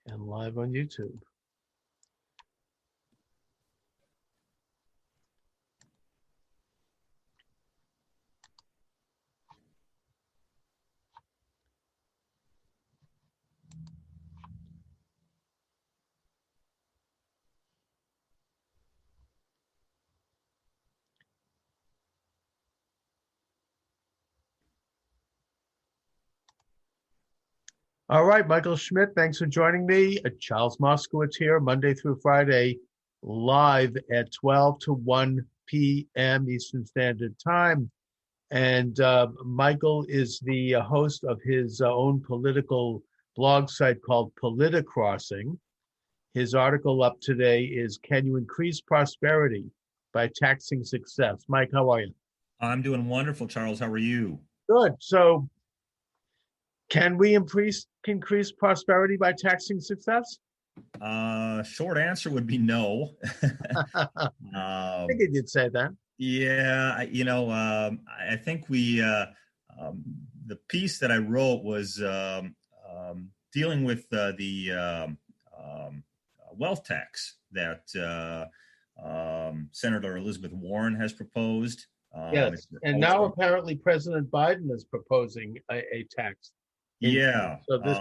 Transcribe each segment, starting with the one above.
and live on YouTube. All right, Michael Schmidt, thanks for joining me. Charles Moscowitz here, Monday through Friday, live at 12 to 1 p.m. Eastern Standard Time. And Michael is the host of his own political blog site called Politicrossing. His article up today is, Can You Increase Prosperity by Taxing Success? Mike, how are you? I'm doing wonderful, Charles. How are you? Good. So can we increase prosperity by taxing success? Short answer would be no. I figured you'd say that. Yeah, I think the piece that I wrote was dealing with the wealth tax that Senator Elizabeth Warren has proposed. Yes, and now apparently President Biden is proposing a tax. Yeah. So this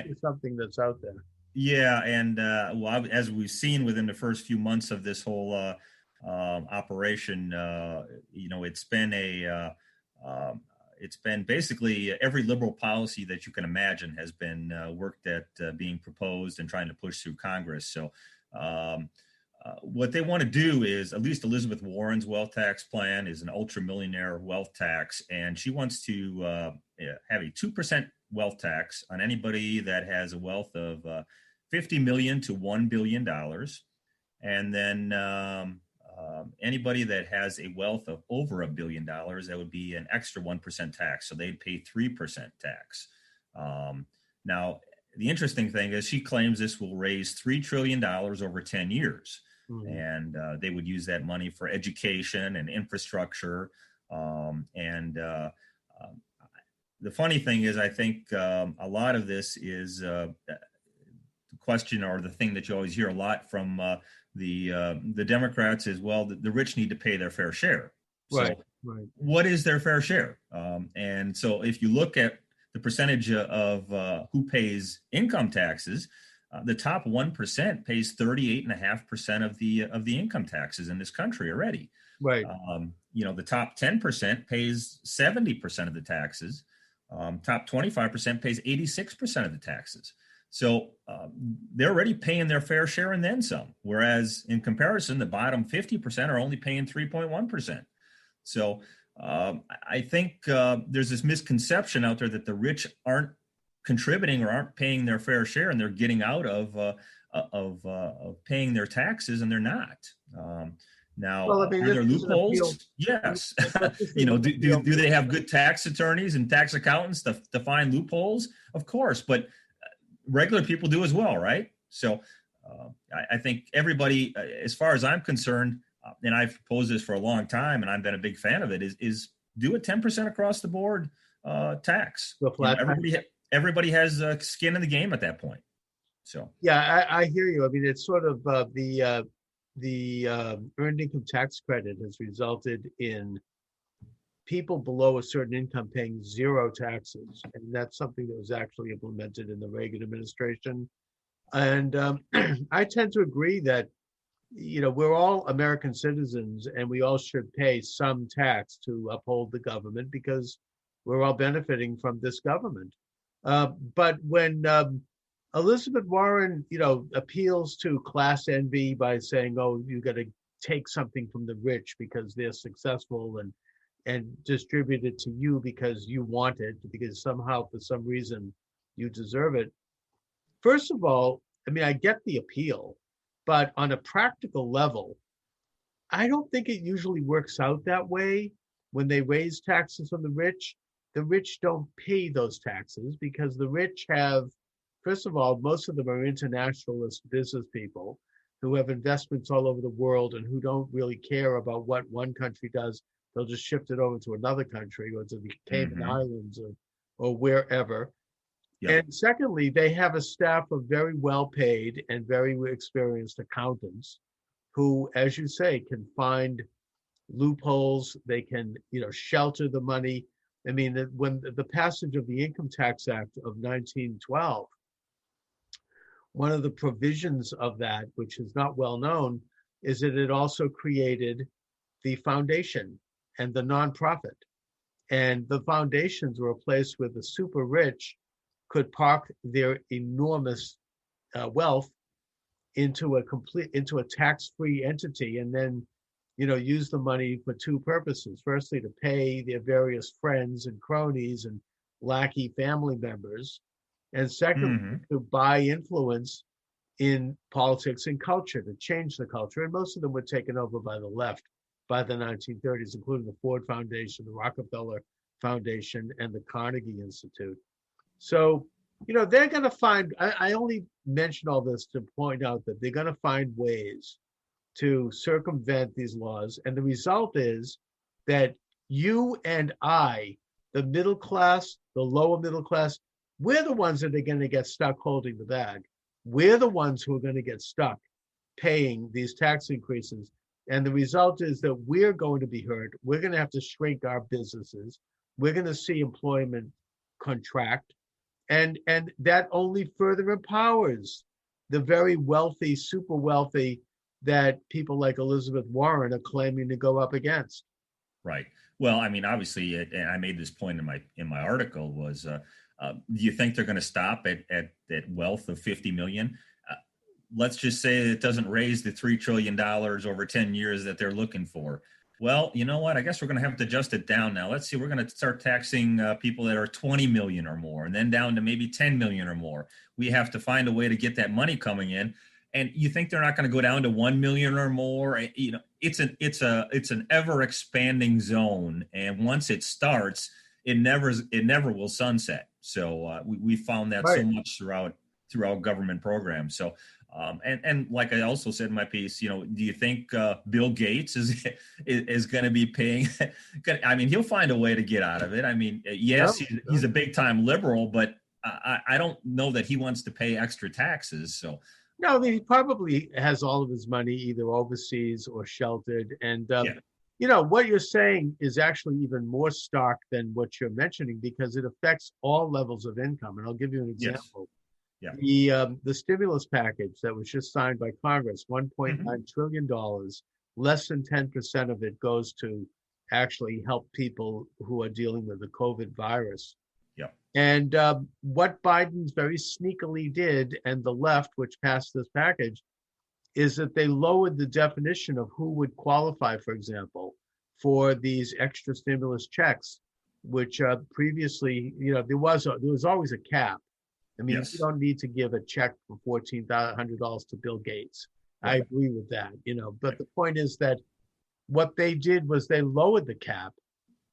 is something that's out there. Yeah, and as we've seen within the first few months of this whole operation, it's been basically every liberal policy that you can imagine has been worked at being proposed and trying to push through Congress. So what they want to do is, at least Elizabeth Warren's wealth tax plan is an ultra millionaire wealth tax, and she wants to have a 2% wealth tax on anybody that has a wealth of $50 million to $1 billion. And then anybody that has a wealth of over $1 billion, that would be an extra 1% tax. So they'd pay 3% tax. Now, the interesting thing is she claims this will raise $3 trillion over 10 years. Mm-hmm. And they would use that money for education and infrastructure. The funny thing is, I think a lot of this is the question, or the thing that you always hear a lot from the Democrats is, well, the rich need to pay their fair share. Right. So right. What is their fair share? And so if you look at the percentage of who pays income taxes, the top 1% pays 38.5% of the income taxes in this country already. Right. The top 10% pays 70% of the taxes. Top 25% pays 86% of the taxes. So they're already paying their fair share and then some. Whereas in comparison, the bottom 50% are only paying 3.1%. So I think there's this misconception out there that the rich aren't contributing or aren't paying their fair share, and they're getting out of paying their taxes, and they're not. Now, are there loopholes? Yes. Do they have good tax attorneys and tax accountants to find loopholes? Of course, but regular people do as well, right? So I think everybody, as far as I'm concerned, and I've proposed this for a long time, and I've been a big fan of it, is do a 10% across the board tax. Everybody has skin in the game at that point. So yeah, I hear you. I mean, it's sort of the earned income tax credit has resulted in people below a certain income paying zero taxes, and that's something that was actually implemented in the Reagan administration. And I tend to agree that we're all American citizens, and we all should pay some tax to uphold the government because we're all benefiting from this government. But when Elizabeth Warren, appeals to class envy by saying, "Oh, you got to take something from the rich because they're successful and distribute it to you because you want it, because somehow, for some reason, you deserve it." First of all, I mean, I get the appeal, but on a practical level, I don't think it usually works out that way. When they raise taxes from the rich don't pay those taxes because the rich have, first of all, most of them are internationalist business people who have investments all over the world and who don't really care about what one country does. They'll just shift it over to another country or to the Cayman Islands or wherever. Yep. And secondly, they have a staff of very well-paid and very experienced accountants who, as you say, can find loopholes. They can, shelter the money. I mean, when the passage of the Income Tax Act of 1912, one of the provisions of that, which is not well known, is that it also created the foundation and the nonprofit. And the foundations were a place where the super rich could park their enormous wealth into a tax-free entity, and then use the money for two purposes. Firstly, to pay their various friends and cronies and lackey family members, and secondly, to buy influence in politics and culture, to change the culture. And most of them were taken over by the left by the 1930s, including the Ford Foundation, the Rockefeller Foundation, and the Carnegie Institute. So, they're going to find, I only mention all this to point out that they're going to find ways to circumvent these laws. And the result is that you and I, the middle class, the lower middle class, we're the ones that are going to get stuck holding the bag. We're the ones who are going to get stuck paying these tax increases. And the result is that we're going to be hurt. We're going to have to shrink our businesses. We're going to see employment contract. And that only further empowers the very wealthy, super wealthy that people like Elizabeth Warren are claiming to go up against. Right. Well, I mean, obviously, and I made this point in my article, was do you think they're going to stop at wealth of 50 million? Let's just say it doesn't raise the $3 trillion over 10 years that they're looking for. Well, you know what? I guess we're going to have to adjust it down now. Let's see. We're going to start taxing people that are 20 million or more, and then down to maybe 10 million or more. We have to find a way to get that money coming in. And you think they're not going to go down to 1 million or more? It's an ever expanding zone, and once it starts, it never will sunset. So we found that right. so much throughout government programs. So. And like I also said in my piece, do you think Bill Gates is going to be paying? I mean, he'll find a way to get out of it. I mean, yes, he's a big time liberal, but I don't know that he wants to pay extra taxes. So no, I mean, he probably has all of his money either overseas or sheltered. And what you're saying is actually even more stark than what you're mentioning, because it affects all levels of income. And I'll give you an example. Yes. Yeah. The stimulus package that was just signed by Congress, $1.9 trillion, less than 10% of it goes to actually help people who are dealing with the COVID virus. Yeah. And what Biden very sneakily did, and the left, which passed this package, is that they lowered the definition of who would qualify, for example, for these extra stimulus checks, which previously, there was always a cap. I mean, yes. You don't need to give a check for $1,400 to Bill Gates. Right. I agree with that, but the point is that what they did was they lowered the cap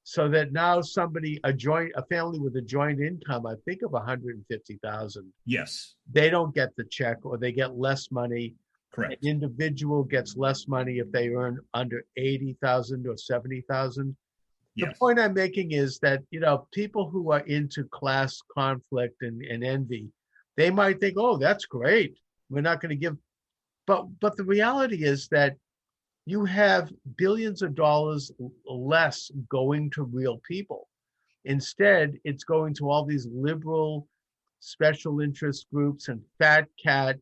so that now a family with a joint income, I think of 150,000. Yes. They don't get the check, or they get less money. Correct. An individual gets less money if they earn under 80,000 or 70,000. The point I'm making is that, people who are into class conflict and envy, they might think, oh, that's great. We're not going to give. But the reality is that you have billions of dollars less going to real people. Instead, it's going to all these liberal special interest groups and fat cat,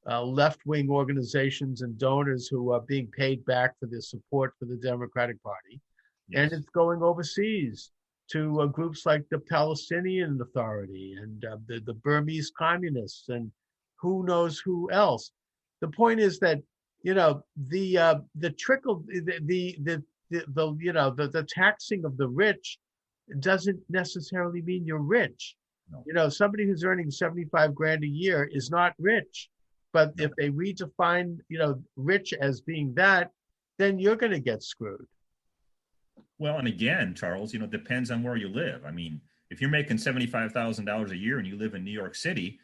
left-wing organizations and donors who are being paid back for their support for the Democratic Party. Yes. And it's going overseas to groups like the Palestinian Authority and the Burmese communists and who knows who else. The point is that the trickle, the taxing of the rich doesn't necessarily mean you're rich. No. Somebody who's earning 75 grand a year is not rich. But if they redefine rich as being that, then you're going to get screwed. Well, and again, Charles, it depends on where you live. I mean, if you're making $75,000 a year and you live in New York City,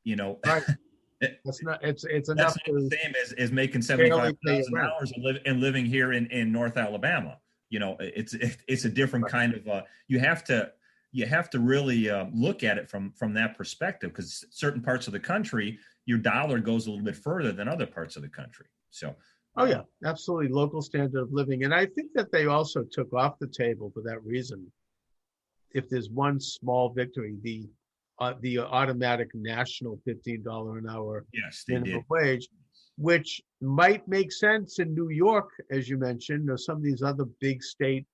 right. It's enough. That's not the same as making $75,000 and living here in North Alabama. It's a different kind of. You have to you have to really look at it from that perspective, because certain parts of the country, your dollar goes a little bit further than other parts of the country. So, Oh yeah, absolutely. Local standard of living. And I think that they also took off the table for that reason. If there's one small victory, the automatic national $15 an hour yes, they minimum did. wage, which might make sense in New York, as you mentioned, or some of these other big state,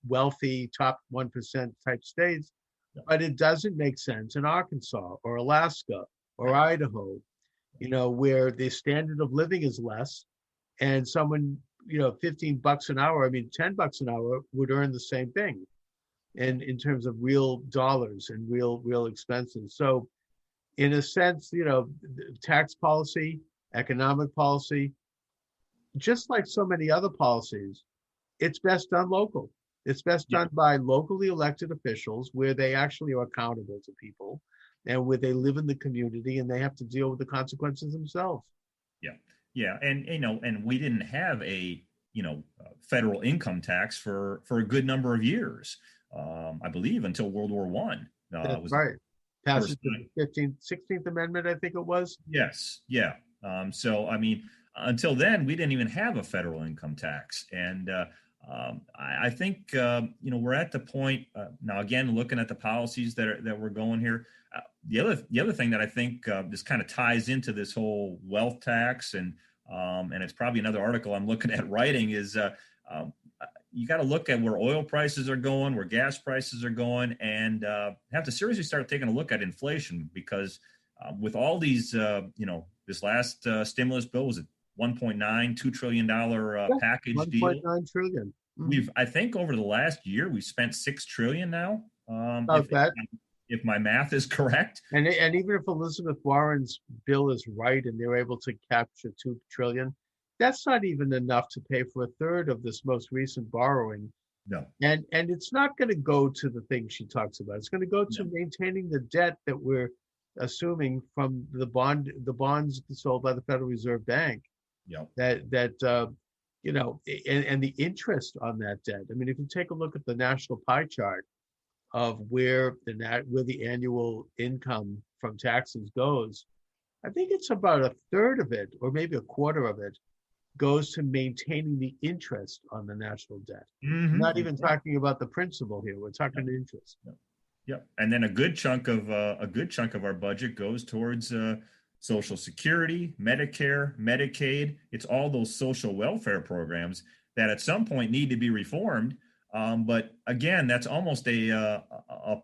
wealthy top 1% type states, but it doesn't make sense in Arkansas or Alaska or Idaho, where the standard of living is less, and someone, $15 an hour, I mean, $10 an hour would earn the same thing. And in terms of real dollars and real expenses. So in a sense, tax policy, economic policy, just like so many other policies, it's best done local. It's best done by locally elected officials where they actually are accountable to people and where they live in the community and they have to deal with the consequences themselves. Yeah. And we didn't have a federal income tax for a good number of years. I believe until World War One. That's right. Passage of the 16th Amendment, I think it was. Yes. Yeah. So, I mean, until then, we didn't even have a federal income tax. And I think, we're at the point now, again, looking at the policies that we're going here. The other thing that I think this kind of ties into this whole wealth tax, and it's probably another article I'm looking at writing, is you got to look at where oil prices are going, where gas prices are going, and have to seriously start taking a look at inflation, because with all these, this last stimulus bill was a $1.9, $2 trillion package deal. $1.9 trillion. Mm-hmm. I think over the last year, we've spent $6 trillion now. If my math is correct. And even if Elizabeth Warren's bill is right and they're able to capture $2 trillion, that's not even enough to pay for a third of this most recent borrowing. No. And it's not going to go to the things she talks about. It's going to go to maintaining the debt that we're assuming from the bonds sold by the Federal Reserve Bank. Yeah. And the interest on that debt. I mean, if you take a look at the national pie chart of where the annual income from taxes goes, I think it's about a third of it, or maybe a quarter of it, goes to maintaining the interest on the national debt. Mm-hmm. Not even talking about the principal here. We're talking interest. Yeah, and then a good chunk of our budget goes towards Social Security, Medicare, Medicaid. It's all those social welfare programs that at some point need to be reformed. But again, that's almost a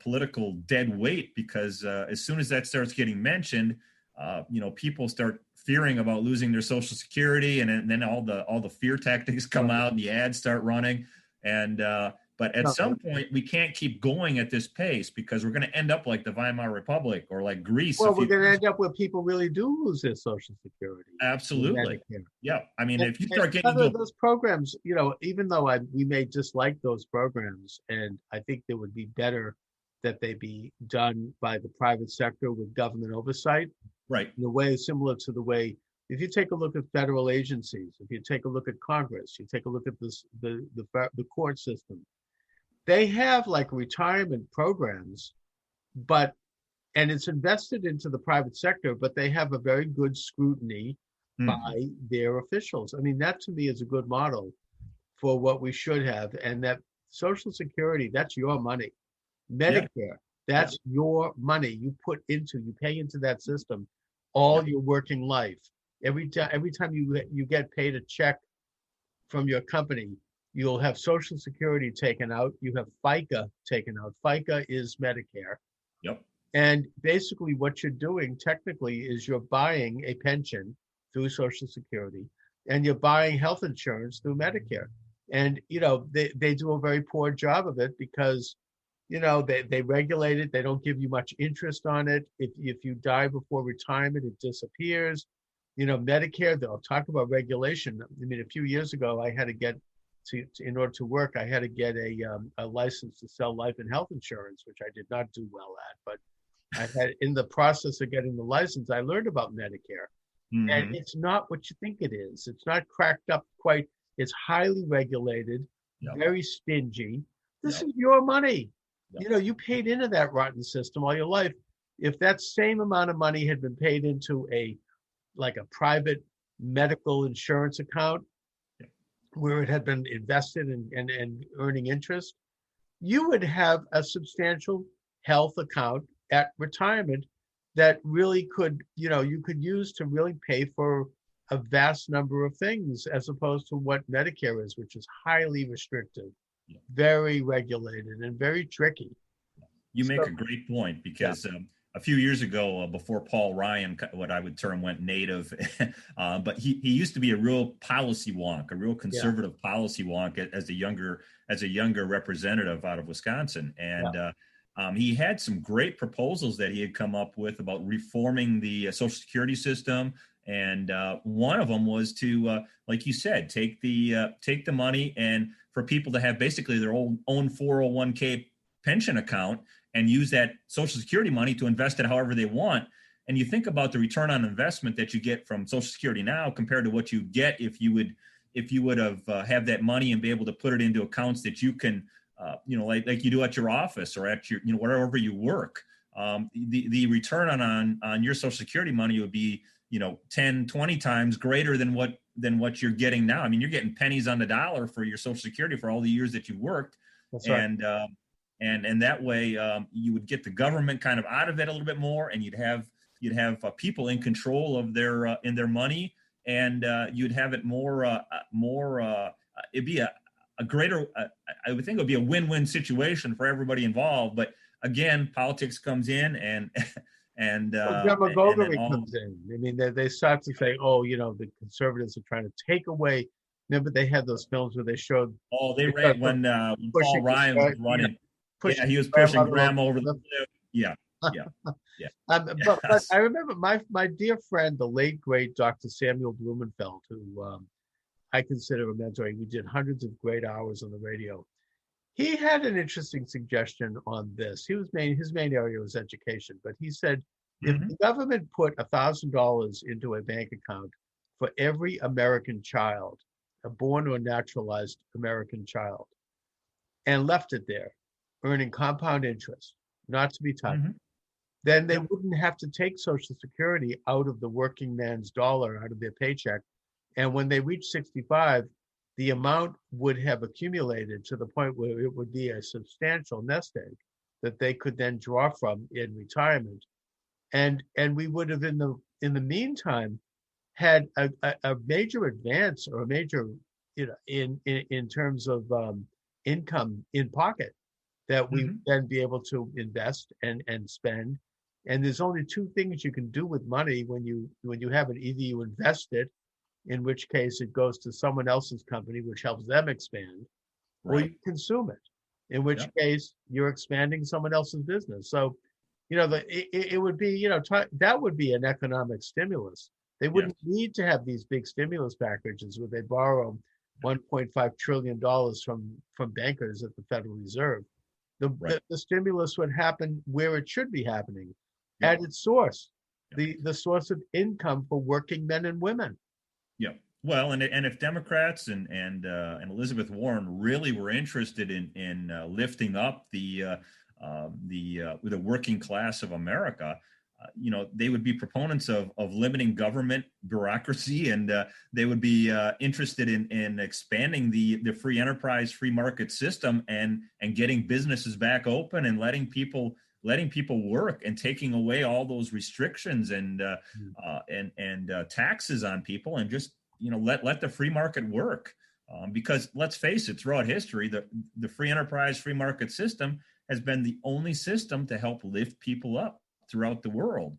political dead weight, because as soon as that starts getting mentioned, people start fearing about losing their Social Security, and then all the fear tactics come out and the ads start running. And but at some point, we can't keep going at this pace, because we're going to end up like the Weimar Republic or like Greece. Well, we're going to end up where people really do lose their Social Security. Absolutely. Yeah. I mean, if you start getting those programs, even though we may dislike those programs, and I think they would be better that they be done by the private sector with government oversight. Right. In a way similar to the way, if you take a look at federal agencies, if you take a look at Congress, you take a look at the court system, they have like retirement programs, and it's invested into the private sector, but they have a very good scrutiny by their officials. I mean, that to me is a good model for what we should have. And that Social Security, that's your money. Medicare, that's your money. You pay into that system all your working life. Every time you get paid a check from your company, you'll have Social Security taken out. You have FICA taken out. FICA is Medicare. Yep. And basically what you're doing technically is you're buying a pension through Social Security, and you're buying health insurance through Medicare. And, they do a very poor job of it, because, they regulate it. They don't give you much interest on it. If you die before retirement, it disappears. Medicare, they'll talk about regulation. I mean, a few years ago, I had to get in order to work, I had to get a license to sell life and health insurance, which I did not do well at. But I had, in the process of getting the license, I learned about Medicare. Mm-hmm. And it's not what you think it is. It's not cracked up quite. It's highly regulated, very stingy. This is your money. You paid into that rotten system all your life. If that same amount of money had been paid into a private medical insurance account where it had been invested and earning interest, you would have a substantial health account at retirement that really could, you could use to really pay for a vast number of things, as opposed to what Medicare is, which is highly restrictive, very regulated, and very tricky. You make a great point, because a few years ago, before Paul Ryan, what I would term, went native, but he used to be a real policy wonk, a real conservative policy wonk as a younger representative out of Wisconsin. And he had some great proposals that he had come up with about reforming the Social Security system. And one of them was to, like you said, take the money, and for people to have basically their own 401k pension account and use that Social Security money to invest it however they want. And you think about the return on investment that you get from Social Security now compared to what you get if you would have that money and be able to put it into accounts that you can, like you do at your office or at your, wherever you work. The return on your Social Security money would be, 10, 20 times greater than what you're getting now. I mean, you're getting pennies on the dollar for your Social Security for all the years that you worked. That's right. And that way you would get the government kind of out of it a little bit more, and you'd have people in control of their money, and you'd have it more. It'd be a greater. I would think it would be a win-win situation for everybody involved. But again, politics comes in, and demagoguery comes in. I mean, they start to say, the conservatives are trying to take away. Remember, they had those films where they showed. Oh, they read when Paul Ryan was running. Yeah, he was pushing grandma over the cliff. Yeah. But I remember my dear friend, the late great Dr. Samuel Blumenfeld, who I consider a mentor. We did hundreds of great hours on the radio. He had an interesting suggestion on this. His main area was education, but he said if the government put $1,000 into a bank account for every American child, a born or naturalized American child, and left it there, earning compound interest, not to be touched, then they wouldn't have to take Social Security out of the working man's dollar, out of their paycheck. And when they reach 65, the amount would have accumulated to the point where it would be a substantial nest egg that they could then draw from in retirement. And we would have in the meantime had a major advance, or a major, in terms of income in pocket that we then be able to invest and spend. And there's only two things you can do with money when you have it. Either you invest it, in which case it goes to someone else's company, which helps them expand, or you consume it, in which case you're expanding someone else's business. So, it would be, that would be an economic stimulus. They wouldn't need to have these big stimulus packages where they borrow $1.5 trillion from bankers at the Federal Reserve. The stimulus would happen where it should be happening, at its source, the source of income for working men and women. Yeah. Well, and if Democrats and Elizabeth Warren really were interested in lifting up the working class of America, they would be proponents of limiting government bureaucracy, and they would be interested in expanding the free enterprise, free market system, and getting businesses back open and letting people work, and taking away all those restrictions and taxes on people, and just let the free market work. Because let's face it, throughout history, the free enterprise, free market system has been the only system to help lift people up throughout the world.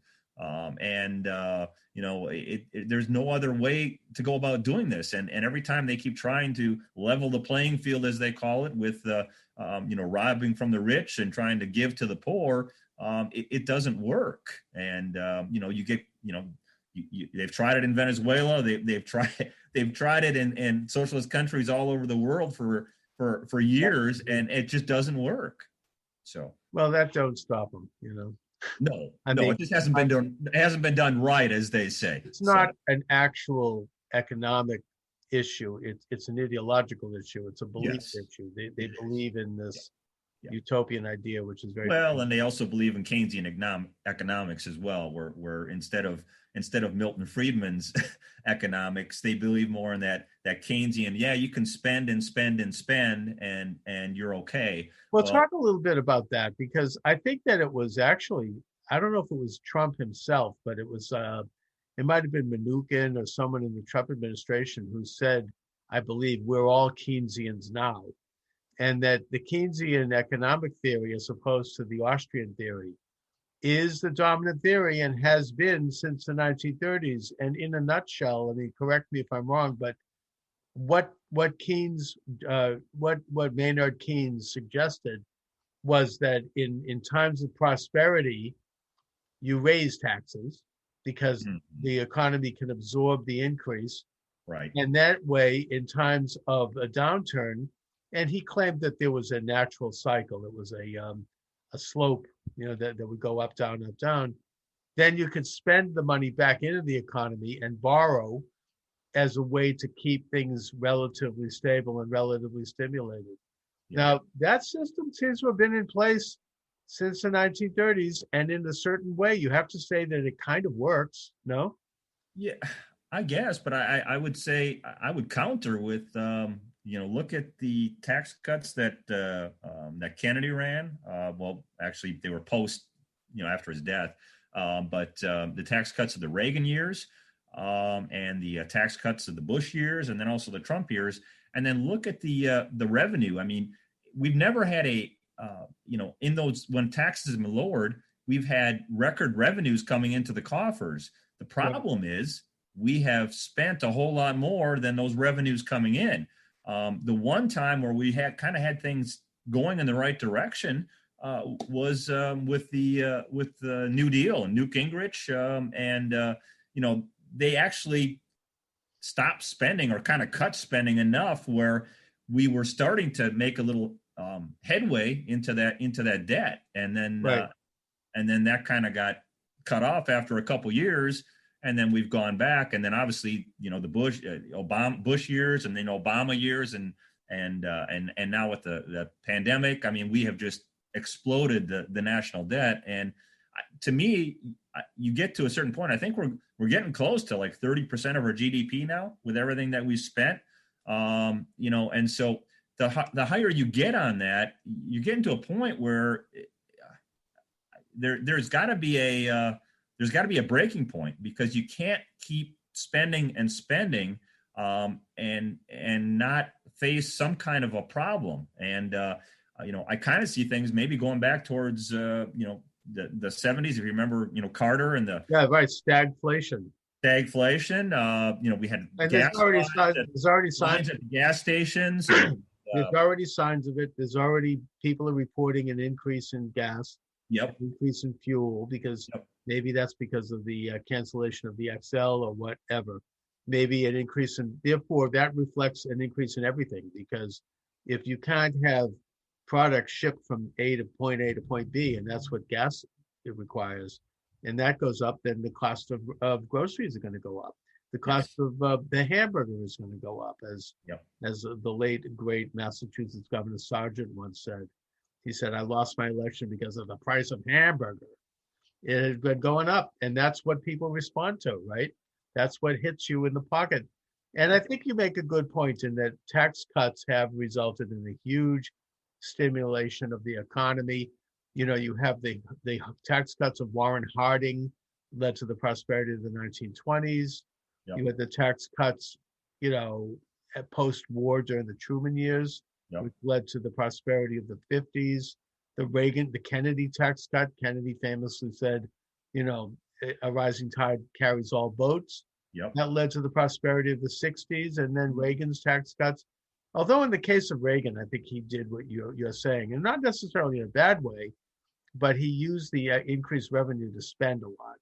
There's no other way to go about doing this. And every time they keep trying to level the playing field, as they call it, with robbing from the rich and trying to give to the poor, it doesn't work. And they've tried it in Venezuela. They've tried it in socialist countries all over the world for years, and it just doesn't work. So that don't stop them, No, it just hasn't been done. It hasn't been done right, as they say. It's not an actual economic issue. It's an ideological issue. It's a belief issue. They believe in this utopian idea, which is very well, and they also believe in Keynesian economics as well, where instead of Milton Friedman's economics, they believe more in that Keynesian. Yeah, you can spend and spend and spend, and you're okay. Well, talk a little bit about that, because I think that it was actually, I don't know if it was Trump himself, but it was it might have been Mnuchin or someone in the Trump administration who said, I believe, we're all Keynesians now. And that the Keynesian economic theory, as opposed to the Austrian theory, is the dominant theory and has been since the 1930s. And in a nutshell, I mean, correct me if I'm wrong, but what Keynes, what Maynard Keynes suggested was that in times of prosperity, you raise taxes because the economy can absorb the increase. Right. And that way, in times of a downturn, and he claimed that there was a natural cycle. It was a slope, that would go up, down, up, down. Then you could spend the money back into the economy and borrow as a way to keep things relatively stable and relatively stimulated. Yeah. Now, that system seems to have been in place since the 1930s, and in a certain way, you have to say that it kind of works, no? Yeah, I guess, but I would say I would counter with, look at the tax cuts that Kennedy ran. Well, actually, they were post, after his death. But the tax cuts of the Reagan years, and the tax cuts of the Bush years, and then also the Trump years, and then look at the revenue. I mean, we've never had in those, when taxes have been lowered, we've had record revenues coming into the coffers. The problem is we have spent a whole lot more than those revenues coming in. The one time where we had things going in the right direction was with the New Deal and Newt Gingrich, and they actually stopped spending or kind of cut spending enough where we were starting to make a little headway into that debt, and then that kind of got cut off after a couple years. And then we've gone back, and then obviously, the Bush years, and then Obama years, and now with the pandemic, I mean, we have just exploded the national debt. And to me, you get to a certain point. I think we're getting close to like 30% of our GDP now with everything that we've spent. And so the higher you get on that, you're getting to a point where there's got to be a breaking point, because you can't keep spending and spending and not face some kind of a problem. And I kind of see things maybe going back towards the 70s. If you remember, Carter and the stagflation. We had gas there's already signs at the gas stations. There's already signs of it. There's already people are reporting an increase in gas. Yep. Increase in fuel, because maybe that's because of the cancellation of the XL or whatever. Maybe an increase in, therefore that reflects an increase in everything, because if you can't have products shipped from point A to point B, and that's what gas it requires, and that goes up, then the cost of groceries are going to go up. The cost of the hamburger is going to go up, as the late great Massachusetts Governor Sargent once said. He said, I lost my election because of the price of hamburger. It had been going up, and that's what people respond to, right? That's what hits you in the pocket. And I think you make a good point in that tax cuts have resulted in a huge stimulation of the economy. You have the tax cuts of Warren Harding led to the prosperity of the 1920s. Yep. You had the tax cuts, at post-war during the Truman years, which led to the prosperity of the 50s. The Kennedy tax cut. Kennedy famously said, a rising tide carries all boats. Yep. That led to the prosperity of the 60s, and then Reagan's tax cuts. Although in the case of Reagan, I think he did what you're saying, and not necessarily in a bad way, but he used the increased revenue to spend a lot,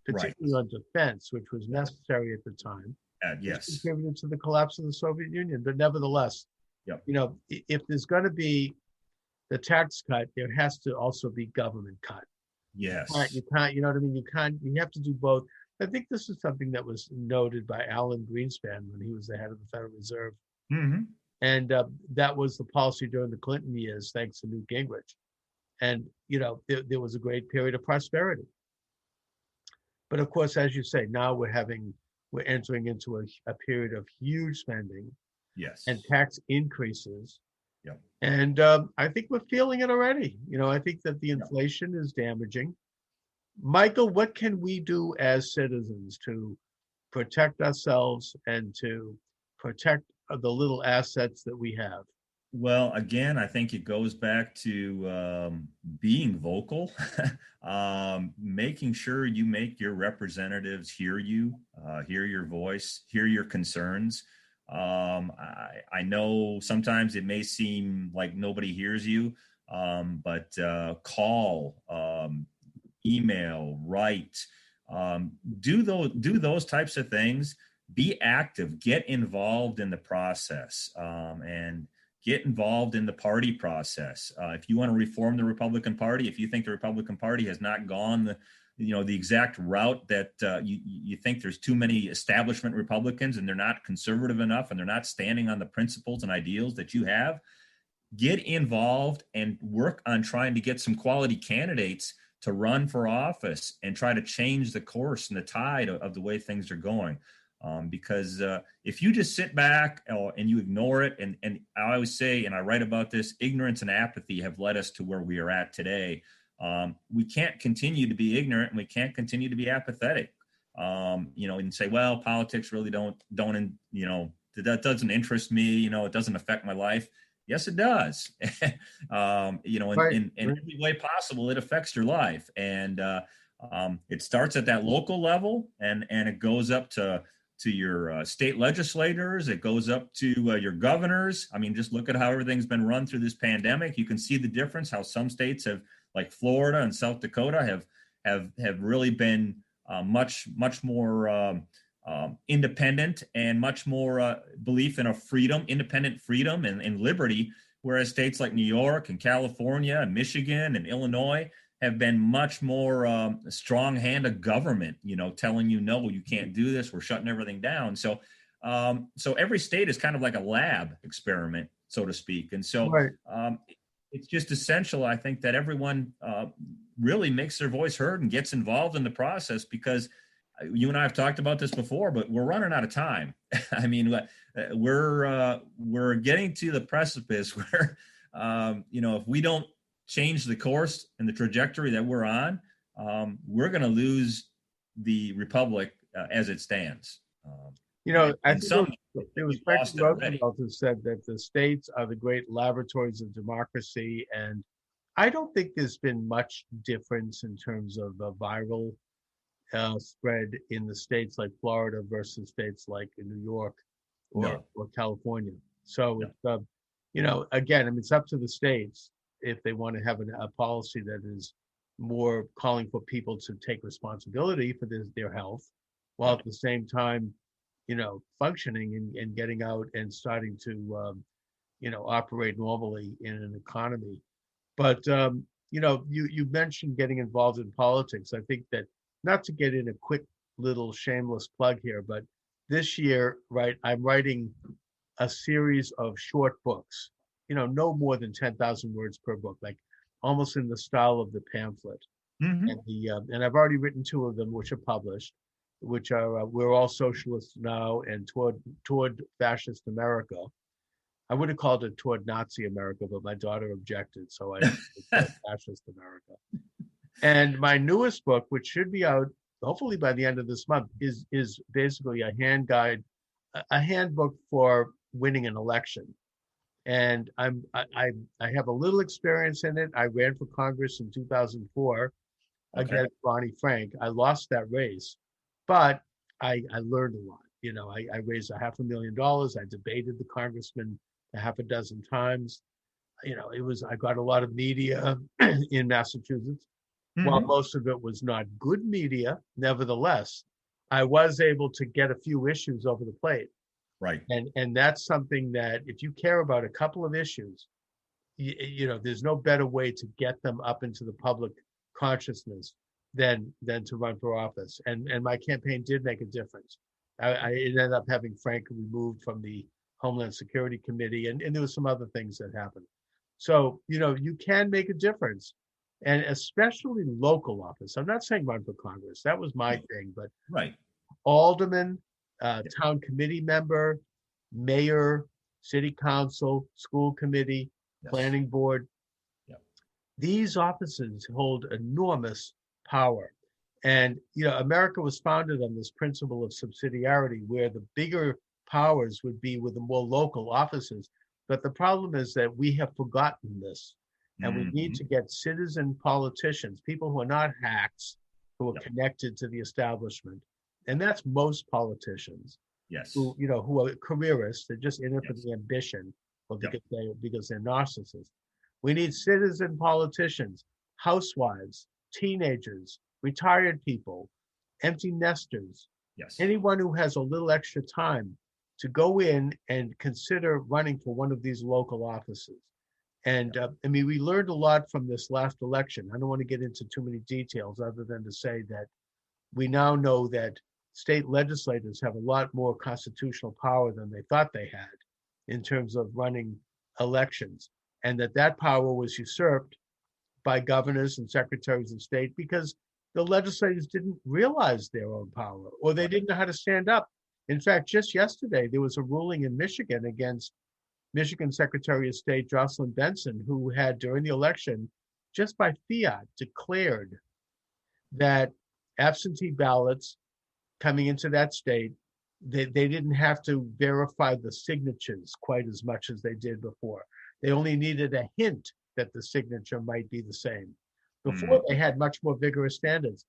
particularly on defense, which was necessary at the time. Yes. Which contributed to the collapse of the Soviet Union. But nevertheless, if there's going to be the tax cut, there has to also be government cut. Yes. You can't, you know what I mean? You have to do both. I think this is something that was noted by Alan Greenspan when he was the head of the Federal Reserve. Mm-hmm. And that was the policy during the Clinton years, thanks to Newt Gingrich. And, there was a great period of prosperity. But of course, as you say, now we're entering into a period of huge spending Yes. and tax increases. Yep. And I think we're feeling it already. I think that the inflation is damaging. Michael, what can we do as citizens to protect ourselves and to protect the little assets that we have? Well, again, I think it goes back to being vocal, making sure you make your representatives hear you, hear your voice, hear your concerns. I know sometimes it may seem like nobody hears you, but call, email, write, do those types of things. Be active, get involved in the process, and get involved in the party process. If you want to reform the Republican Party, if you think the Republican Party has not gone the exact route that you think there's too many establishment Republicans and they're not conservative enough and they're not standing on the principles and ideals that you have, get involved and work on trying to get some quality candidates to run for office and try to change the course and the tide of the way things are going. Because if you just sit back and you ignore it, and I always say, and I write about this, ignorance and apathy have led us to where we are at today. We can't continue to be ignorant and we can't continue to be apathetic, and say, well, politics really don't, that doesn't interest me. It doesn't affect my life. Yes, it does. Right. In every way possible, it affects your life. And it starts at that local level and it goes up to your state legislators. It goes up to your governors. I mean, just look at how everything's been run through this pandemic. You can see the difference, how some states have, like Florida and South Dakota, have really been much more independent and much more belief in independent freedom and liberty, whereas states like New York and California and Michigan and Illinois have been much more strong hand of government, telling you, no, you can't do this. We're shutting everything down. So every state is kind of like a lab experiment, so to speak. And so Right. It's just essential, I think, that everyone really makes their voice heard and gets involved in the process, because you and I have talked about this before, but we're running out of time. I mean, we're getting to the precipice where, if we don't change the course and the trajectory that we're on, we're going to lose the republic as it stands. I think it was Franklin Roosevelt who said that the states are the great laboratories of democracy, and I don't think there's been much difference in terms of viral spread in the states like Florida versus states like in New York or California. So it's again, I mean, it's up to the states if they want to have a policy that is more calling for people to take responsibility for their health, while at the same time, functioning and getting out and starting to, operate normally in an economy. But, you mentioned getting involved in politics. I think that, not to get in a quick little shameless plug here, but this year, right, I'm writing a series of short books, no more than 10,000 words per book, like almost in the style of the pamphlet. Mm-hmm. And I've already written 2 of them, which are published, which are We're All Socialists Now and Toward Fascist America. I would have called it Toward Nazi America, but my daughter objected, so I Toward Fascist America. And my newest book, which should be out hopefully by the end of this month, is basically a handbook for winning an election. And I have a little experience in it. I ran for Congress in 2004 against Barney Frank. I lost that race, but I learned a lot. I raised $500,000. I debated the congressman a half a dozen times. I got a lot of media in Massachusetts. Mm-hmm. While most of it was not good media, nevertheless, I was able to get a few issues over the plate. Right. And that's something that if you care about a couple of issues, there's no better way to get them up into the public consciousness than to run for office. And my campaign did make a difference. It ended up having Frank removed from the Homeland Security Committee, and there was some other things that happened. So, you can make a difference, and especially local office. I'm not saying run for Congress. That was my thing, but Right. alderman, town committee member, mayor, city council, school committee, Yes. planning board. Yep. These offices hold enormous power. And, America was founded on this principle of subsidiarity, where the bigger powers would be with the more local offices. But the problem is that we have forgotten this. And we need to get citizen politicians, people who are not hacks, who are connected to the establishment. And that's most politicians. Yes. Who are careerists. They're just in it for the ambition, or because they're narcissists. We need citizen politicians, housewives, teenagers, retired people, empty nesters, Yes. anyone who has a little extra time to go in and consider running for one of these local offices. And we learned a lot from this last election. I don't want to get into too many details other than to say that we now know that state legislators have a lot more constitutional power than they thought they had in terms of running elections, and that power was usurped by governors and secretaries of state because the legislators didn't realize their own power, or they didn't know how to stand up. In fact, just yesterday, there was a ruling in Michigan against Michigan Secretary of State Jocelyn Benson, who had, during the election, just by fiat, declared that absentee ballots coming into that state, they didn't have to verify the signatures quite as much as they did before. They only needed a hint that the signature might be the same. Before, they had much more vigorous standards.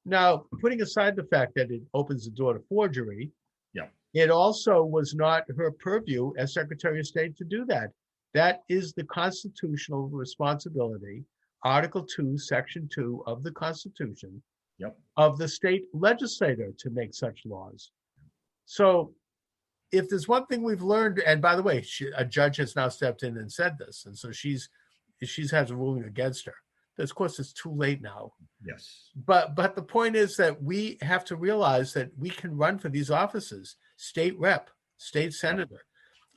Now, putting aside the fact that it opens the door to forgery, it also was not her purview as Secretary of State to do that. That is the constitutional responsibility, Article 2, Section 2 of the Constitution, of the state legislator to make such laws. So if there's one thing we've learned, and by the way, a judge has now stepped in and said this, and so she's has a ruling against her. But of course, it's too late now. Yes. But the point is that we have to realize that we can run for these offices, state rep, state senator.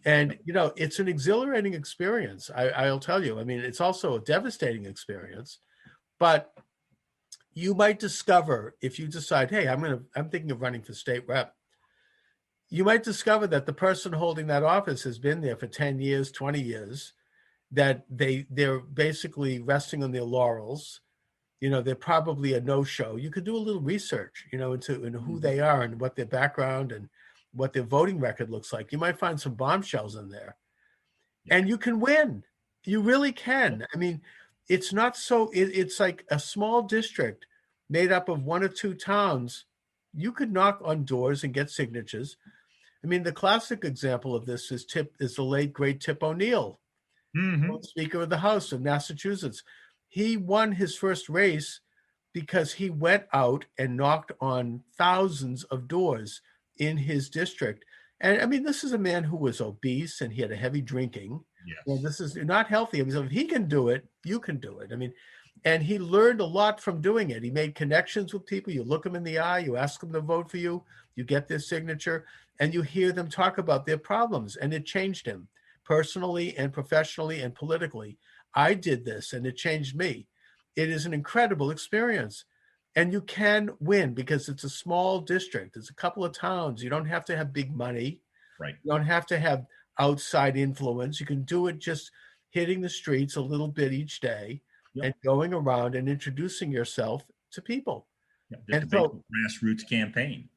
And, it's an exhilarating experience. I'll tell you. I mean, it's also a devastating experience, but you might discover, if you decide, hey, I'm thinking of running for state rep, you might discover that the person holding that office has been there for 10 years, 20 years, that they're basically resting on their laurels. They're probably a no-show. You could do a little research, into who they are and what their background and what their voting record looks like. You might find some bombshells in there, and you can win. You really can. I mean, it's not so. It's like a small district made up of one or two towns. You could knock on doors and get signatures. I mean, the classic example of this is the late great Tip O'Neill, Speaker of the House of Massachusetts. He won his first race because he went out and knocked on thousands of doors in his district. And I mean, this is a man who was obese and he had a heavy drinking. Yes. And this is not healthy. I mean, so if he can do it, you can do it. I mean, and he learned a lot from doing it. He made connections with people. You look them in the eye, you ask them to vote for you, you get their signature, and you hear them talk about their problems. And it changed him personally and professionally and politically. I did this and it changed me. It is an incredible experience. And you can win because it's a small district. It's a couple of towns. You don't have to have big money. Right. You don't have to have outside influence. You can do it just hitting the streets a little bit each day and going around and introducing yourself to people. Just a big grassroots campaign.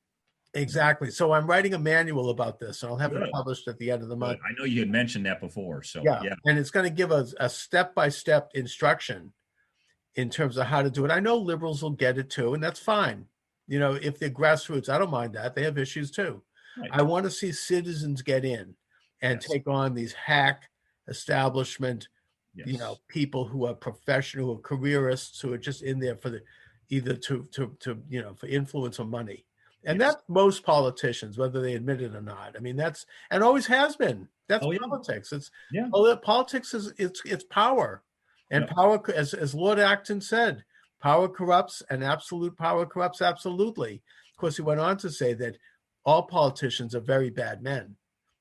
Exactly. So I'm writing a manual about this, and I'll have it published at the end of the month. I know you had mentioned that before. So yeah. And it's going to give us a step-by-step instruction in terms of how to do it. I know liberals will get it too, and that's fine. If they're grassroots, I don't mind that. They have issues too. Right. I want to see citizens get in and take on these hack establishment, people who are professional, who are careerists, who are just in there for either for influence or money. And that's most politicians, whether they admit it or not. I mean, that's, and always has been. That's politics. It's politics is it's power. And power, as Lord Acton said, power corrupts and absolute power corrupts absolutely. Of course, he went on to say that all politicians are very bad men.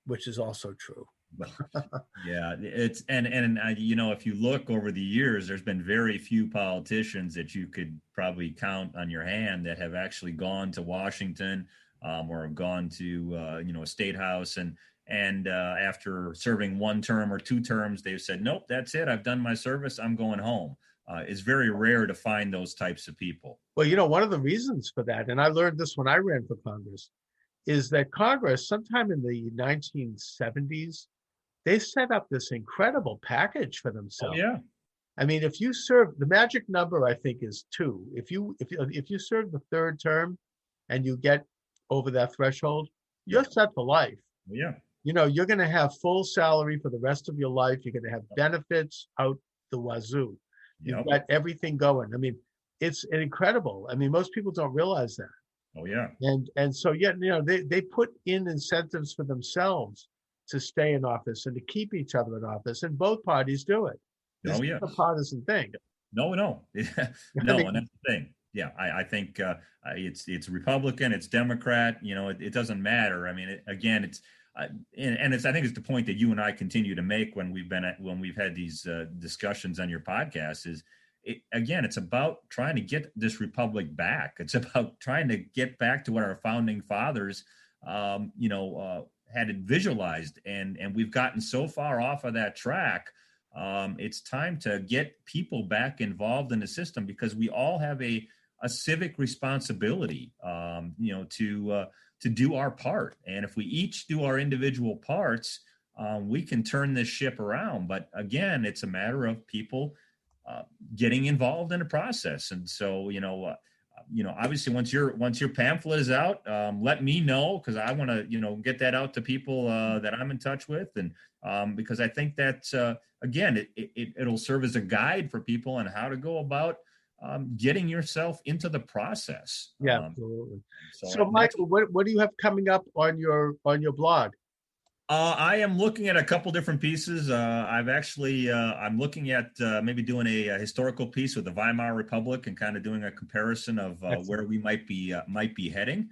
which is also true. Well, yeah, it's and if you look over the years, there's been very few politicians that you could probably count on your hand that have actually gone to Washington or have gone to a state house and after serving one term or two terms, they've said, nope, that's it. I've done my service. I'm going home. It's very rare to find those types of people. Well, one of the reasons for that, and I learned this when I ran for Congress, is that Congress, sometime in the 1970s, they set up this incredible package for themselves. Oh, yeah. I mean, if you serve, the magic number, I think, is 2. If you serve the third term and you get over that threshold, you're set for life. Yeah. You're going to have full salary for the rest of your life. You're going to have benefits out the wazoo. You've got everything going. I mean, it's incredible. I mean, most people don't realize that. Oh, yeah. And so, they put in incentives for themselves to stay in office and to keep each other in office, and both parties do it. It's not a partisan thing. No, no, and that's the thing. Yeah, I think it's Republican, it's Democrat. It doesn't matter. I mean, I think it's the point that you and I continue to make when we've had these discussions on your podcast. It's about trying to get this republic back. It's about trying to get back to what our founding fathers, had it visualized, and we've gotten so far off of that track. It's time to get people back involved in the system, because we all have a civic responsibility, to do our part. And if we each do our individual parts, we can turn this ship around. But again, it's a matter of people getting involved in the process. And so, obviously once your pamphlet is out, let me know, because I want to, get that out to people that I'm in touch with. And because I think that, again, it'll serve as a guide for people on how to go about getting yourself into the process. Yeah, absolutely. So Michael, what do you have coming up on your blog? I am looking at a couple different pieces. I'm looking at maybe doing a historical piece with the Weimar Republic and kind of doing a comparison of where we might be heading.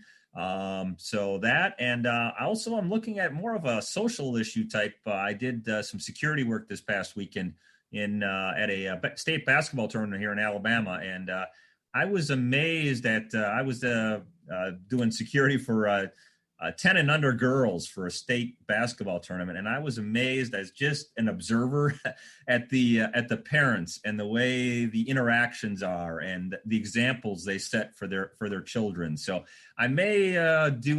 So that, and also I'm looking at more of a social issue type. I did some security work this past weekend at a state basketball tournament here in Alabama, and I was amazed that I was doing security for 10 and under girls for a state basketball tournament. And I was amazed as just an observer at the parents and the way the interactions are and the examples they set for their children. So I may do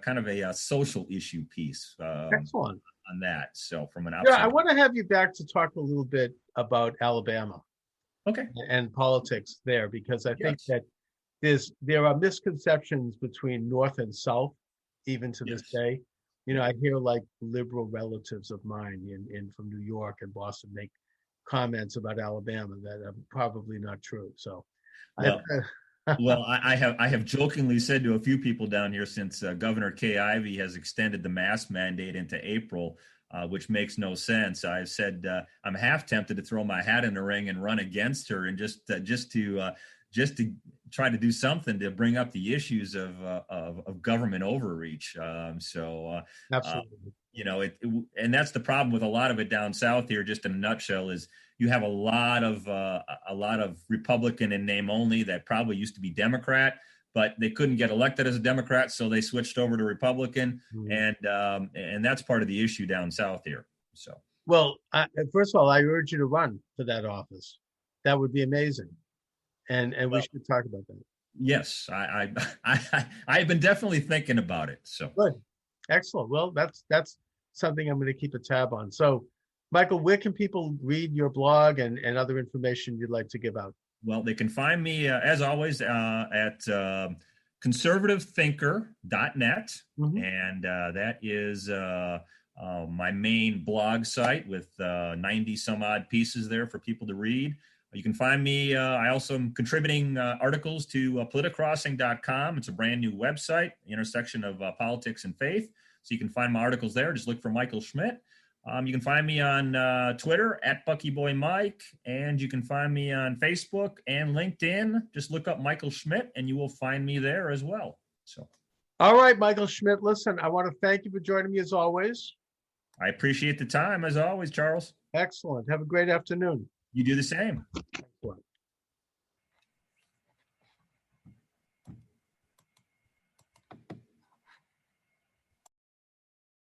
kind of a social issue piece. Excellent. On that. So from an outside. Yeah, I want to have you back to talk a little bit about Alabama. Okay. And politics there, because I think that there are misconceptions between North and South, even to this day. I hear like liberal relatives of mine from New York and Boston make comments about Alabama that are probably not true. So, I have jokingly said to a few people down here, since Governor Kay Ivey has extended the mask mandate into April, which makes no sense. I've said I'm half tempted to throw my hat in the ring and run against her, and just to try to do something to bring up the issues of government overreach. Absolutely. And that's the problem with a lot of it down south here. Just in a nutshell, is you have a lot of Republican in name only that probably used to be Democrat, but they couldn't get elected as a Democrat, so they switched over to Republican, and that's part of the issue down south here. So, well, first of all, I urge you to run for that office. That would be amazing. And we should talk about that. Yes, I've been definitely thinking about it. So good, excellent. Well, that's something I'm going to keep a tab on. So, Michael, where can people read your blog and other information you'd like to give out? Well, they can find me as always at conservativethinker.net, and that is my main blog site with 90 some odd pieces there for people to read. You can find me. I also am contributing articles to politicrossing.com. It's a brand new website, intersection of politics and faith. So you can find my articles there. Just look for Michael Schmidt. You can find me on Twitter at BuckyBoyMike, and you can find me on Facebook and LinkedIn. Just look up Michael Schmidt, and you will find me there as well. So, All right, Michael Schmidt, listen, I want to thank you for joining me as always. I appreciate the time as always, Charles. Excellent. Have a great afternoon. You do the same. Excellent.